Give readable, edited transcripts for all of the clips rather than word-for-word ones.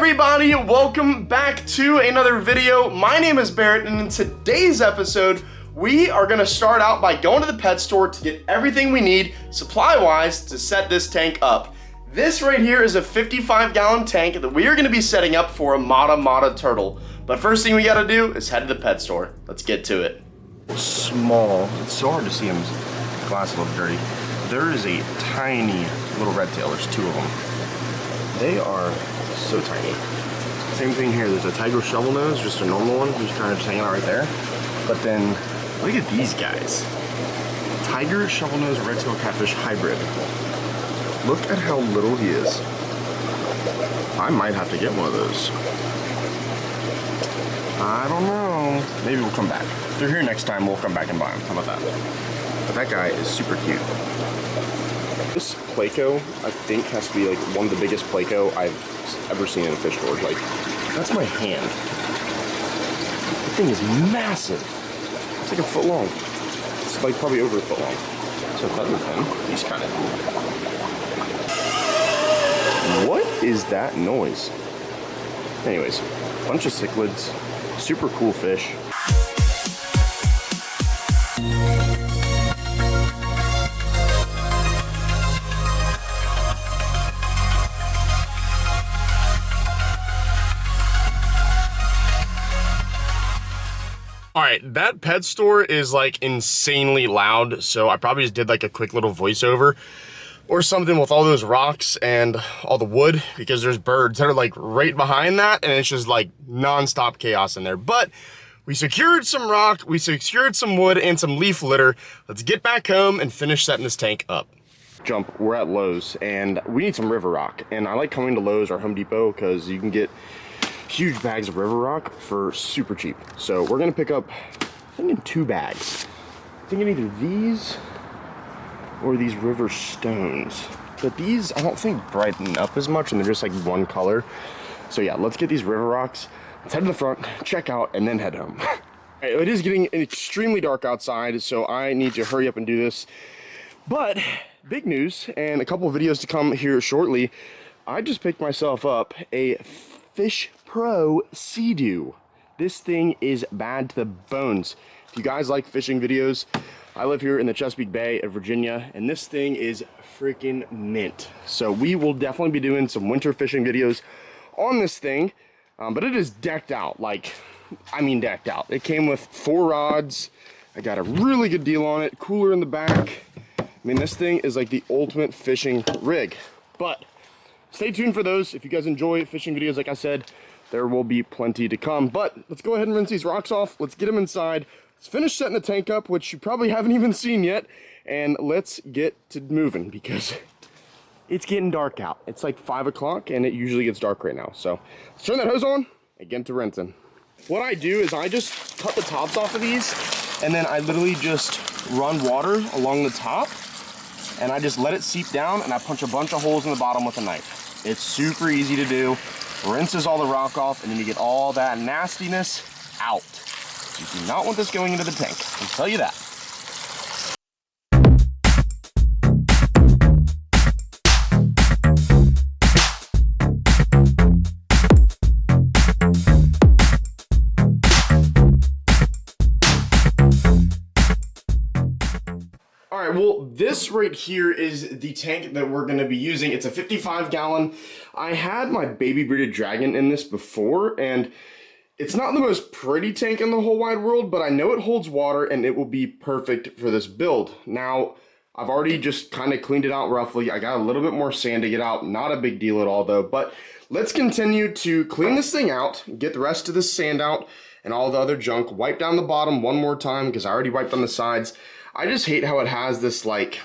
everybody, welcome back to another video. My name is Barrett, and in today's episode, we are gonna start out by going to the pet store to get everything we need, supply-wise, to set this tank up. This right here is a 55-gallon tank that we are gonna be setting up for a Mata turtle. But first thing we gotta do is head to the pet store. Let's get to it. Small, it's so hard to see them, the glass a little dirty. There is a tiny little red tail, there's two of them. They are so tiny. Same thing here, there's a tiger shovel nose, just a normal one, who's kind of just hanging out right there. But then, look at these guys. Tiger shovel nose red tail catfish hybrid. Look at how little he is. I might have to get one of those. I don't know. Maybe we'll come back. If they're here next time, we'll come back and buy them. How about that? But that guy is super cute. This Pleco, I think, has to be like one of the biggest Pleco I've ever seen in a fish storage. Like, that's my hand. The thing is massive. It's like a foot long. It's like probably over a foot long. So feather fin, he's kind of cool. What is that noise? Anyways, bunch of cichlids, super cool fish. Alright, that pet store is like insanely loud, so I probably just did like a quick little voiceover or something with all those rocks and all the wood, because there's birds that are like right behind that, and it's just like non-stop chaos in there. But we secured some rock, we secured some wood and some leaf litter. Let's get back home and finish setting this tank up. Jump, we're at Lowe's and we need some river rock, and I like coming to Lowe's or Home Depot because you can get huge bags of river rock for super cheap. So we're gonna pick up, I think, in 2 bags. I'm thinking either these or these river stones. But these, I don't think brighten up as much, and they're just like one color. So yeah, let's get these river rocks. Let's head to the front, check out, and then head home. It is getting extremely dark outside, so I need to hurry up and do this. But big news, and a couple of videos to come here shortly. I just picked myself up a Fish Pro Sea-Doo. This thing is bad to the bones. If you guys like fishing videos, I live here in the Chesapeake Bay of Virginia, and this thing is freaking mint. So we will definitely be doing some winter fishing videos on this thing, but it is decked out. Like, I mean decked out. It came with 4 rods. I got a really good deal on it. Cooler in the back. I mean, this thing is like the ultimate fishing rig. But stay tuned for those. If you guys enjoy fishing videos, like I said, there will be plenty to come. But let's go ahead and rinse these rocks off. Let's get them inside. Let's finish setting the tank up, which you probably haven't even seen yet. And let's get to moving because it's getting dark out. It's like 5 o'clock and it usually gets dark right now. So let's turn that hose on and get to rinsing. What I do is I just cut the tops off of these, and then I literally just run water along the top, and I just let it seep down, and I punch a bunch of holes in the bottom with a knife. It's super easy to do. Rinses all the rock off, and then you get all that nastiness out. You do not want this going into the tank, I'll tell you that. Alright, well, this right here is the tank that we're going to be using. It's a 55-gallon. I had my baby bearded dragon in this before, and it's not the most pretty tank in the whole wide world, but I know it holds water and it will be perfect for this build. Now, I've already just kind of cleaned it out roughly. I got a little bit more sand to get out. Not a big deal at all though, but let's continue to clean this thing out, get the rest of this sand out and all the other junk, wipe down the bottom one more time because I already wiped on the sides. I just hate how it has this, like,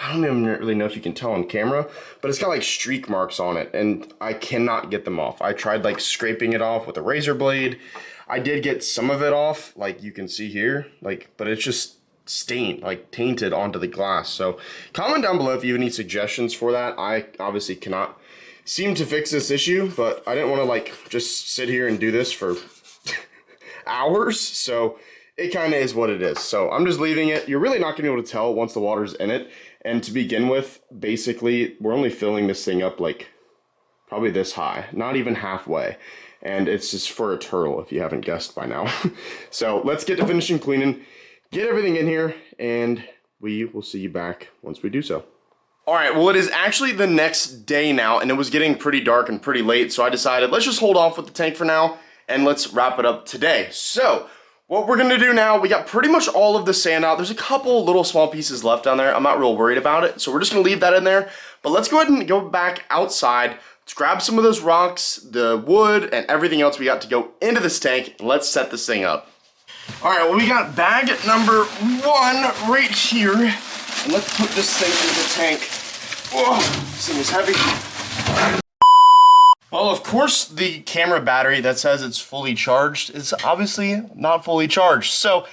I don't even really know if you can tell on camera, but it's got like streak marks on it and I cannot get them off. I tried like scraping it off with a razor blade. I did get some of it off, like you can see here, like, but it's just stained, like tainted onto the glass. So comment down below if you have any suggestions for that. I obviously cannot seem to fix this issue, but I didn't want to like just sit here and do this for hours. So it kind of is what it is. So I'm just leaving it. You're really not going to be able to tell once the water's in it. And to begin with, basically, we're only filling this thing up like probably this high, not even halfway. And it's just for a turtle, if you haven't guessed by now. So let's get to finishing cleaning, get everything in here, and we will see you back once we do so. All right, well, it is actually the next day now, and it was getting pretty dark and pretty late, so I decided let's just hold off with the tank for now, and let's wrap it up today. So what we're gonna do now, we got pretty much all of the sand out. There's a couple little small pieces left down there. I'm not real worried about it, so we're just gonna leave that in there. But let's go ahead and go back outside. Let's grab some of those rocks, the wood, and everything else we got to go into this tank, and let's set this thing up. All right, well, we got bag number 1 right here, and let's put this thing into the tank. Whoa, this thing is heavy. Well, of course, the camera battery that says it's fully charged is obviously not fully charged. So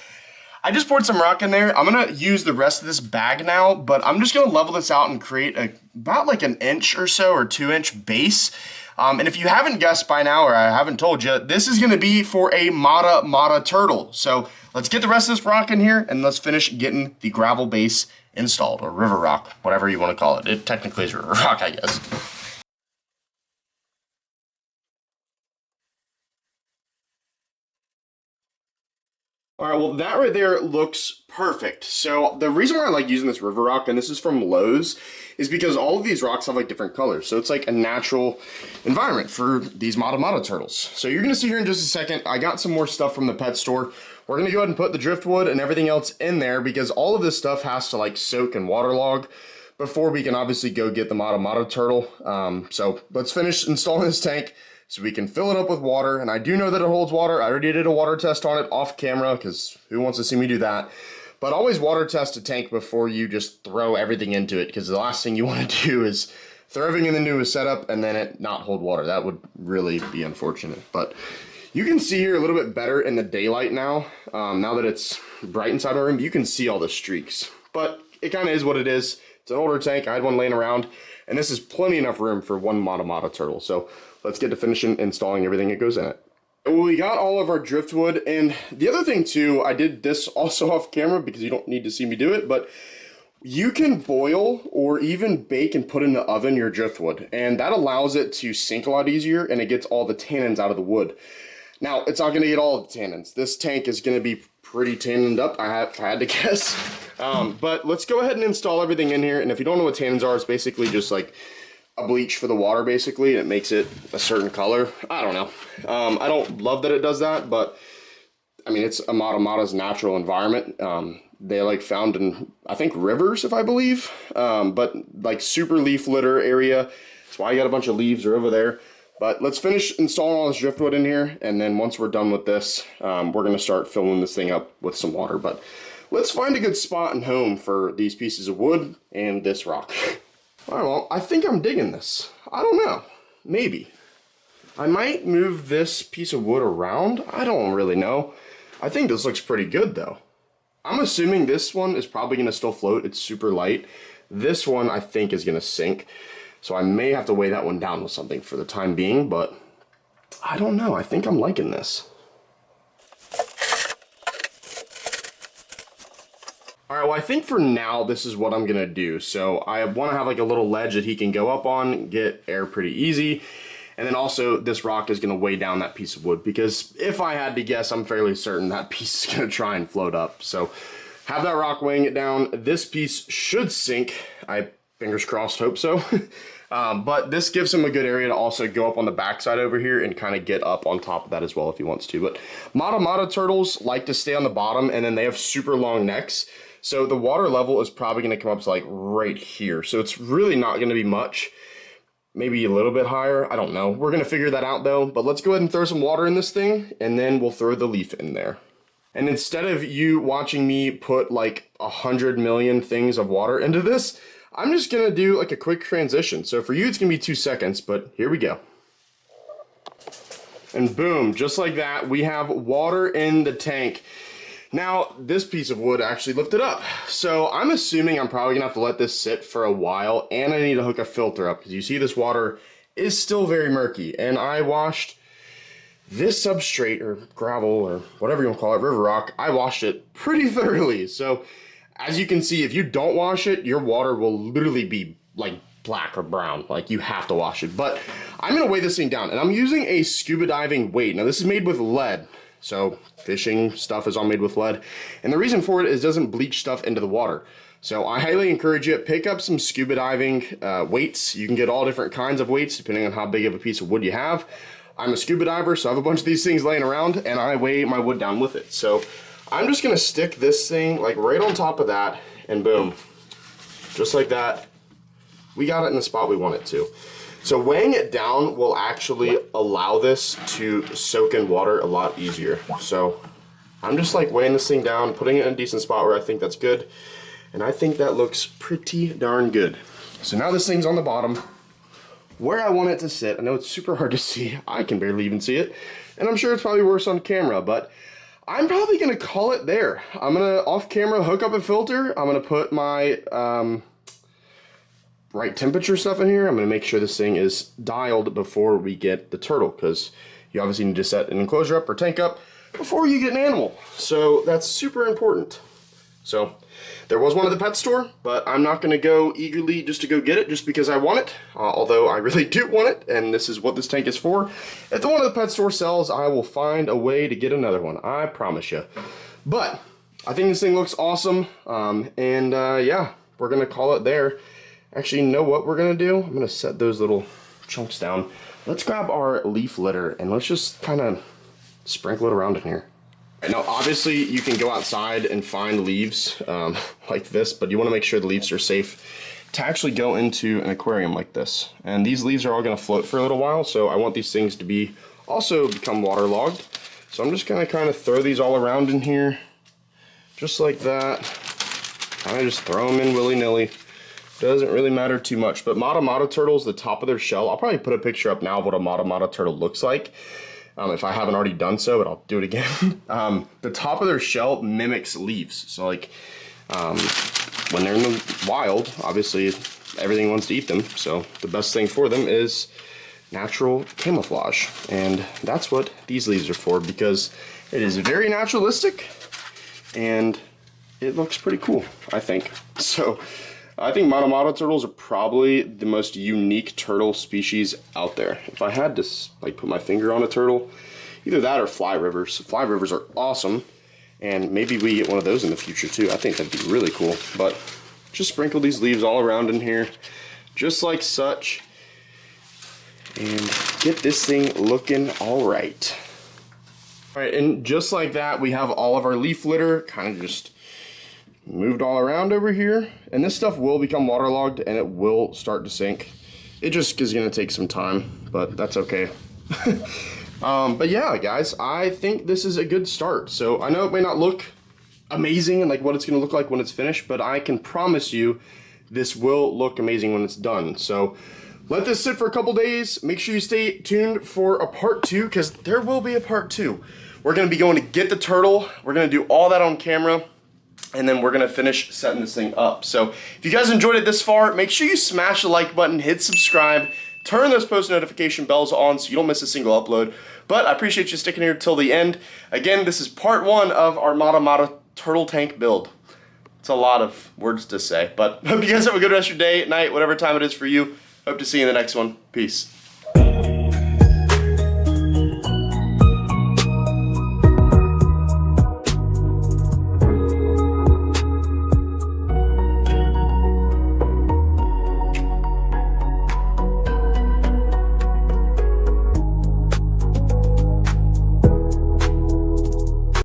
I just poured some rock in there. I'm gonna use the rest of this bag now, but I'm just gonna level this out and create about like an inch or so, or 2-inch base. And if you haven't guessed by now, or I haven't told you, this is gonna be for a Mata turtle. So let's get the rest of this rock in here and let's finish getting the gravel base installed, or river rock, whatever you wanna call it. It technically is river rock, I guess. All right, well, that right there looks perfect. So the reason why I like using this river rock, and this is from Lowe's, is because all of these rocks have like different colors. So it's like a natural environment for these Mata turtles. So you're gonna see here in just a second, I got some more stuff from the pet store. We're gonna go ahead and put the driftwood and everything else in there because all of this stuff has to like soak and waterlog before we can obviously go get the Mata turtle. So let's finish installing this tank so we can fill it up with water. And I do know that it holds water. I already did a water test on it off camera because who wants to see me do that? But always water test a tank before you just throw everything into it, because the last thing you want to do is throw everything into a setup and then it not hold water. That would really be unfortunate. But you can see here a little bit better in the daylight now. Now that it's bright inside my room, you can see all the streaks. But it kind of is what it is. It's an older tank. I had one laying around, and this is plenty enough room for one Mata turtle. So let's get to finishing installing everything that goes in it. Well, we got all of our driftwood, and the other thing too, I did this also off camera because you don't need to see me do it, but you can boil or even bake and put in the oven your driftwood, and that allows it to sink a lot easier, and it gets all the tannins out of the wood. Now, it's not going to get all of the tannins. This tank is going to be pretty tanned up, I had to guess. But let's go ahead and install everything in here, and if you don't know what tannins are, it's basically just like a bleach for the water, basically, and it makes it a certain color. I don't know. I don't love that it does that, but I mean, it's a Mata's natural environment. They like found in, I think, rivers, if I believe, but like super leaf litter area. That's why you got a bunch of leaves are over there. But let's finish installing all this driftwood in here, and then once we're done with this, we're gonna start filling this thing up with some water. But let's find a good spot and home for these pieces of wood and this rock. All right, well, I think I'm digging this. I don't know, maybe. I might move this piece of wood around. I don't really know. I think this looks pretty good though. I'm assuming this one is probably gonna still float. It's super light. This one I think is gonna sink. So I may have to weigh that one down with something for the time being, but I don't know. I think I'm liking this. All right, well, I think for now, this is what I'm gonna do. So I wanna have like a little ledge that he can go up on, get air pretty easy. And then also this rock is gonna weigh down that piece of wood, because if I had to guess, I'm fairly certain that piece is gonna try and float up. So have that rock weighing it down. This piece should sink. I, fingers crossed, hope so. But this gives him a good area to also go up on the backside over here and kind of get up on top of that as well if he wants to. But Mata turtles like to stay on the bottom, and then they have super long necks. So the water level is probably going to come up to like right here. So it's really not going to be much. Maybe a little bit higher. I don't know. We're going to figure that out though. But let's go ahead and throw some water in this thing, and then we'll throw the leaf in there. And instead of you watching me put like 100 million things of water into this, I'm just gonna do like a quick transition. So for you, it's gonna be 2 seconds, but here we go. And boom, just like that, we have water in the tank. Now, this piece of wood actually lifted up. So I'm assuming I'm probably gonna have to let this sit for a while, and I need to hook a filter up, because you see this water is still very murky. And I washed this substrate, or gravel, or whatever you want to call it, river rock, I washed it pretty thoroughly. So as you can see, if you don't wash it, your water will literally be like black or brown. Like, you have to wash it. But I'm gonna weigh this thing down, and I'm using a scuba diving weight. Now, this is made with lead, so fishing stuff is all made with lead. And the reason for it is it doesn't bleach stuff into the water. So I highly encourage you, pick up some scuba diving weights. You can get all different kinds of weights depending on how big of a piece of wood you have. I'm a scuba diver, so I have a bunch of these things laying around, and I weigh my wood down with it. So I'm just gonna stick this thing like right on top of that, and boom, just like that. We got it in the spot we want it to. So weighing it down will actually allow this to soak in water a lot easier. So I'm just like weighing this thing down, putting it in a decent spot where I think that's good. And I think that looks pretty darn good. So now this thing's on the bottom, where I want it to sit. I know it's super hard to see. I can barely even see it. And I'm sure it's probably worse on camera, but I'm probably gonna call it there. I'm gonna, off camera, hook up a filter. I'm gonna put my right temperature stuff in here. I'm gonna make sure this thing is dialed before we get the turtle, because you obviously need to set an enclosure up or tank up before you get an animal. So that's super important. So there was one at the pet store, but I'm not gonna go eagerly just to go get it just because I want it, although I really do want it, and this is what this tank is for. If the one at the pet store sells, I will find a way to get another one, I promise you. But I think this thing looks awesome, yeah, we're gonna call it there. Actually, you know what we're gonna do? I'm gonna set those little chunks down. Let's grab our leaf litter and let's just kind of sprinkle it around in here. Now, obviously, you can go outside and find leaves like this, but you want to make sure the leaves are safe to actually go into an aquarium like this. And these leaves are all going to float for a little while, so I want these things to be also become waterlogged. So I'm just going to kind of throw these all around in here, just like that. Kind of just throw them in willy-nilly. Doesn't really matter too much. But Mata Mata turtles, the top of their shell, I'll probably put a picture up now of what a Mata Mata turtle looks like. If I haven't already done so, but I'll do it again. The top of their shell mimics leaves. So like, when they're in the wild, obviously everything wants to eat them. So the best thing for them is natural camouflage. And that's what these leaves are for, because it is very naturalistic and it looks pretty cool, I think. So I think Mata Mata turtles are probably the most unique turtle species out there. If I had to like put my finger on a turtle, either that or fly rivers. Fly rivers are awesome, and maybe we get one of those in the future too. I think that'd be really cool. But just sprinkle these leaves all around in here, just like such, and get this thing looking all right. All right, and just like that, we have all of our leaf litter kind of just moved all around over here, and this stuff will become waterlogged and it will start to sink. It just is going to take some time, but that's okay. But yeah, guys, I think this is a good start. So I know it may not look amazing and like what it's going to look like when it's finished, but I can promise you this will look amazing when it's done. So let this sit for a couple days. Make sure you stay tuned for a part 2, because there will be a part 2. We're going to be going to get the turtle. We're going to do all that on camera, and then we're gonna finish setting this thing up. So if you guys enjoyed it this far, make sure you smash the like button, hit subscribe, turn those post notification bells on so you don't miss a single upload. But I appreciate you sticking here till the end. Again, this is part 1 of our Mata Mata turtle tank build. It's a lot of words to say, but hope you guys have a good rest of your day, night, whatever time it is for you. Hope to see you in the next one. Peace.